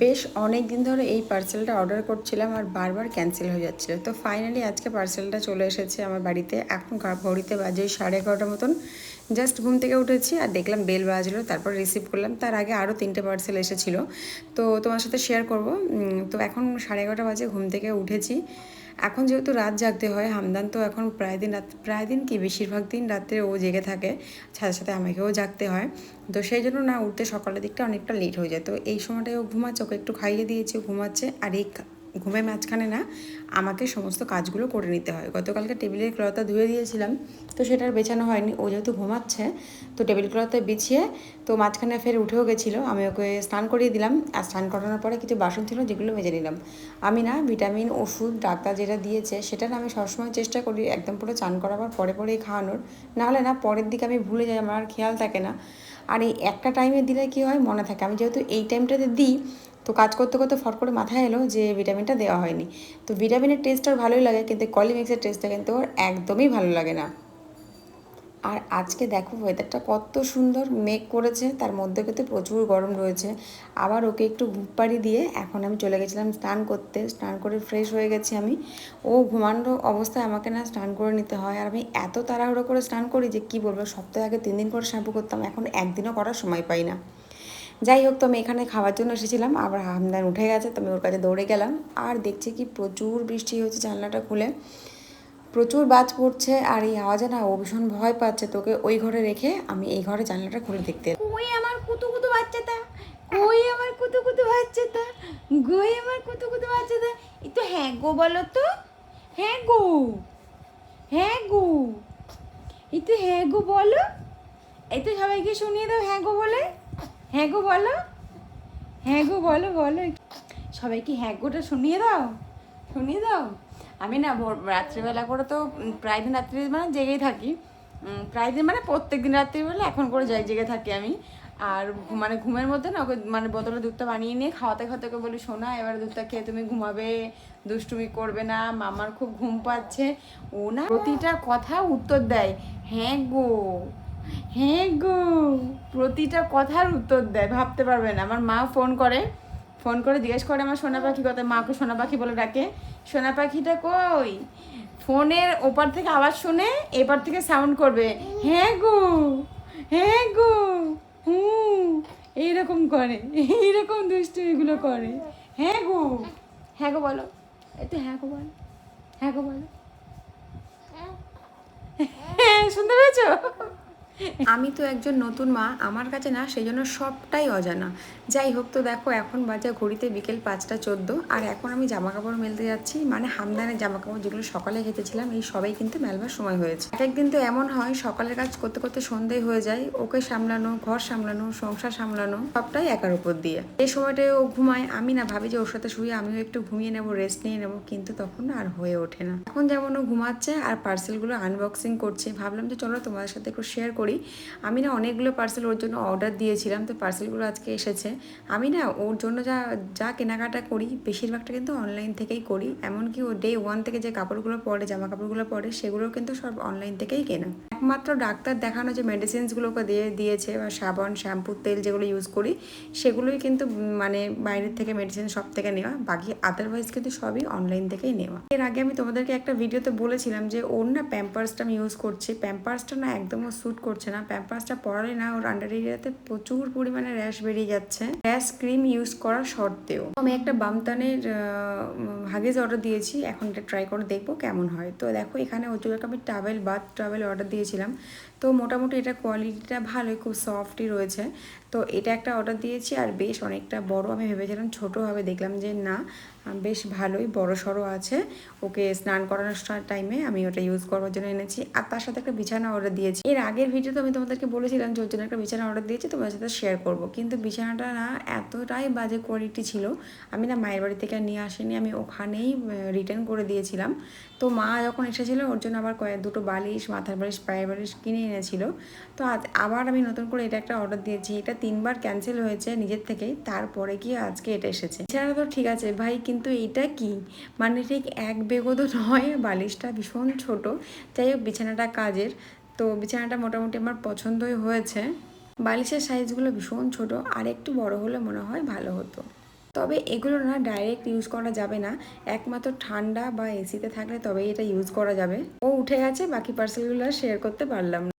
বেশ অনেক দিন ধরে এই পার্সেলটা অর্ডার করছিলাম আর বারবার ক্যান্সেল হয়ে যাচ্ছিলো। তো ফাইনালি আজকে পার্সেলটা চলে এসেছে আমার বাড়িতে। এখন ঘড়িতে বাজে 11:30 মতন। জাস্ট ঘুম থেকে উঠেছি আর দেখলাম বেল বাজলো, তারপর রিসিভ করলাম। তার আগে আরও 3টে পার্সেল এসেছিলো, তো তোমার সাথে শেয়ার করব। তো এখন 11:30 বাজে, ঘুম থেকে উঠেছি। এখন যেহেতু রাত জাগতে হয়, হামদান তো এখন প্রায় দিন কি বেশিরভাগ দিন রাত্রে ও জেগে থাকে, সাথে সাথে আমাকেও জাগতে হয়। তো সেই জন্য না উঠতে সকালের দিকটা অনেকটা লেট হয়ে যায়। তো এই সময়টায় ও ঘুমাচ্ছে, ওকে একটু খাইয়ে দিয়েছি, ঘুমাচ্ছে। আর এই ঘুমের মাঝখানে না আমাকে সমস্ত কাজগুলো করে নিতে হয়। গতকালকে টেবিলের ক্লথটা ধুয়ে দিয়েছিলাম, তো সেটার বেছানো হয়নি। ও যেহেতু ঘুমাচ্ছে তো টেবিল ক্লথটা বিছিয়ে, তো মাঝখানে ফের উঠেও গেছিলো। আমি ওকে স্নান করিয়ে দিলাম, আর স্নান করানোর পরে কিছু বাসন ছিল যেগুলো মেজে নিলাম। আমি না ভিটামিন ওষুধ ডাক্তার যেটা দিয়েছে সেটা না আমি সবসময় চেষ্টা করি একদম পুরো চান করাবার পরেই খাওয়ানোর। নাহলে না পরের দিকে আমি ভুলে যাই, আমার আর খেয়াল থাকে না। আর এই একটা টাইমে দিলে কী হয়, মনে থাকে। আমি যেহেতু এই টাইমটাতে দিই, তো কাজ করতে করতে ফট করে মাথায় এলো যে ভিটামিনটা দেওয়া হয়নি। তো ভিটামিনের টেস্ট ওর ভালোই লাগে, কিন্তু কলিমিক্সের টেস্টটা কিন্তু ওর একদমই ভালো লাগে না। আর আজকে দেখো ওয়েদারটা কত সুন্দর, মেঘ করেছে, তার মধ্যে কিন্তু প্রচুর গরম রয়েছে। আবার ওকে একটু ঘুম পাড়ি দিয়ে এখন আমি চলে গেছিলাম স্নান করতে। স্নান করে ফ্রেশ হয়ে গেছি আমি। ও ঘুমানো অবস্থায় আমাকে না স্নান করে নিতে হয়, আর আমি এত তাড়াহুড়ো করে স্নান করি যে কী বলবো। সপ্তাহে আগে 3 দিন করে শ্যাম্পু করতাম, এখন একদিনও করার সময় পাই না। যাই হোক, তো আমি এখানে খাওয়ার জন্য এসেছিলাম, আবার হামদান উঠে গেছে, তো আমি ওর কাছে দৌড়ে গেলাম। আর দেখছি কি প্রচুর বৃষ্টি হয়েছে, জানলাটা খুলে প্রচুর বাজ পড়ছে। আর এই আওয়াজে না ও ভীষণ ভয় পাচ্ছে। তোকে ওই ঘরে রেখে আমি এই ঘরে জানলাটা খুলে দেখতে। কই আমার কুতু কুতু বাচ্চাটা, কই আমার কুতু কুতু বাচ্চাটা, কই আমার কুতু কুতু বাচ্চাটা। একটু হ্যাঁ গো বলো তো, হ্যাঁ গো, হ্যাঁ গো, একটু হ্যাঁ গো বলো। এই তো সবাইকে শুনিয়ে দাও হ্যাঁ গো বলে, হ্যাঁ গো বলো, হ্যাঁ গো বলো বলো, সবাইকে হ্যাঁ গোটা শুনিয়ে দাও, শুনিয়ে দাও। আমি না রাত্রিবেলা করে তো প্রায় দিন রাত্রি মানে জেগেই থাকি। প্রায় দিন মানে প্রত্যেক দিন রাত্রিবেলা এখন করে জেগে থাকি আমি। আর মানে ঘুমের মধ্যে না ওকে মানে বোতলে দুধটা বানিয়ে নিয়ে খাওয়াতে খাওয়াতে ওকে বলি, শোনা এবার দুধটা খেয়ে তুমি ঘুমাবে, দুষ্টুমি করবে না, মামার খুব ঘুম পাচ্ছে। ও না প্রতিটা কথা উত্তর দেয় হ্যাঁ গো, হ্যাঁ গো, প্রতিটা কথার উত্তর দেয়, ভাবতে পারবে না। আমার মা ফোন করে জিজ্ঞেস করে আমার সোনা পাখি কথা, মাকে সোনা পাখি বলে ডাকে। সোনা পাখিটা কই, ফোনের ওপার থেকে আওয়াজ শুনে এপার থেকে সাউন্ড করবে হ্যাঁ গো, হ্যাঁ গো, হুম, এইরকম করে, এইরকম দুষ্টুমিগুলো করে। হ্যাঁ গো, হ্যাঁ গো বলো, এতে হ্যাঁ গো বলো, হ্যাঁ গো বলো, হ্যাঁ শুনতে পেয়েছো? আমি তো একজন নতুন মা, আমার কাছে না সেই জন্য সবটাই অজানা। যাই হোক, তো দেখো এখন বাজে ঘড়িতে বিকেল 5টা 14, আর এখন আমি জামা কাপড় মেলতে যাচ্ছি। মানে হামদানের জামা কাপড় যেগুলো সকালে কেচেছিলাম এই সবাই কিন্তু মেলবার সময় হয়েছে। এক একদিন তো এমন হয় সকালের কাজ করতে করতে সন্ধ্যে হয়ে যায়, ওকে সামলানো, ঘর সামলানো, সংসার সামলানো সবটাই একার উপর দিয়ে। এই সময়টায় ও ঘুমায়, আমি না ভাবি যে ওর সাথে শুয়ে আমিও একটু ঘুমিয়ে নেবো, রেস্ট নিয়ে নেবো, কিন্তু তখন আর হয়ে ওঠে না। এখন যেমন ও ঘুমাচ্ছে আর পার্সেলগুলো আনবক্সিং করছে, ভাবলাম যে চলো তোমাদের সাথে একটু শেয়ার করি। আমি না অনেকগুলো পার্সেল ওর জন্য অর্ডার দিয়েছিলাম, তো পার্সেলগুলো আজকে এসেছে। আমি না ওর জন্য যা যা কেনাকাটা করি বেশিরভাগটা কিন্তু অনলাইন থেকেই করি। এমনকি ও ডে 1 থেকে যে কাপড়গুলো পরে, জামা কাপড়গুলো পরে, সেগুলোও কিন্তু সব অনলাইন থেকেই কেনা। একমাত্র ডাক্তার দেখানো যে মেডিসিনসগুলোকে দিয়েছে বা সাবান, শ্যাম্পু, তেল যেগুলো ইউজ করি সেগুলোই কিন্তু মানে বাইরের থেকে মেডিসিন সব থেকে নেওয়া, বাকি আদারওয়াইজ কিন্তু সবই অনলাইন থেকেই নেওয়া। এর আগে আমি তোমাদেরকে একটা ভিডিওতে বলেছিলাম যে ওর না প্যাম্পার্সটা আমি ইউজ করছি, প্যাম্পার্সটা না একদমও স্যুট করছে না। প্যাম্পার্সটা পরালে না ওর আন্ডার এরিয়াতে প্রচুর পরিমাণে র্যাশ বেরিয়ে যাচ্ছে, র্যাশ ক্রিম ইউজ করার সত্ত্বেও। আমি একটা বামতানের হাগিজ অর্ডার দিয়েছি, এখন এটা ট্রাই করে দেখবো কেমন হয়। তো দেখো এখানে ওর জন্য আমি বাথ টাওয়েল অর্ডার দিয়েছিলাম। তো মোটামুটি এটা কোয়ালিটিটা ভালোই, খুব সফটই রয়েছে। তো এটা একটা অর্ডার দিয়েছি, আর বেশ অনেকটা বড়। আমি ভেবেছিলাম ছোটো হবে, দেখলাম যে না বেশ ভালোই বড় সড়ো আছে। ওকে স্নান করানোর টাইমে আমি ওটা ইউজ করার জন্য এনেছি। আর তার সাথে একটা বিছানা অর্ডার দিয়েছি। এর আগের ভিডিওতে আমি তোমাদেরকে বলেছিলাম যে ওর জন্য একটা বিছানা অর্ডার দিয়েছি, তোমাদের সাথে শেয়ার করবো। কিন্তু বিছানাটা না এতটাই বাজে কোয়ালিটি ছিল, আমি না মায়ের বাড়ি থেকে নিয়ে আসিনি, আমি ওখানেই রিটার্ন করে দিয়েছিলাম। তো মা যখন এসেছিলো ওর জন্য আবার দুটো বালিশ, মাথার বালিশ, পায়ের বালিশ কিনে এনেছিল। তো আবার আমি নতুন করে এটা একটা অর্ডার দিয়েছি। এটা 3বার ক্যান্সেল হয়েছে নিজের থেকেই, তারপরে গিয়ে আজকে এটা এসেছে। বিছানা তো ঠিক আছে ভাই, কিন্তু এটা কি মানে ঠিক এক বেগও নয়, বালিশটা ভীষণ ছোট। যাই হোক, বিছানাটা কাজের। তো বিছানাটা মোটামুটি আমার পছন্দই হয়েছে। বালিশের সাইজগুলো ভীষণ ছোট, আর একটু বড় হলে মনে হয় ভালো হতো। তো তবে এগুলো না ডাইরেক্ট ইউজ করা যাবে না, একমাত্র ঠান্ডা বা এসিতে থাকলে তবেই এটা ইউজ করা যাবে। ও উঠে গেছে, বাকি পার্সেলগুলো আর শেয়ার করতে পারলাম না।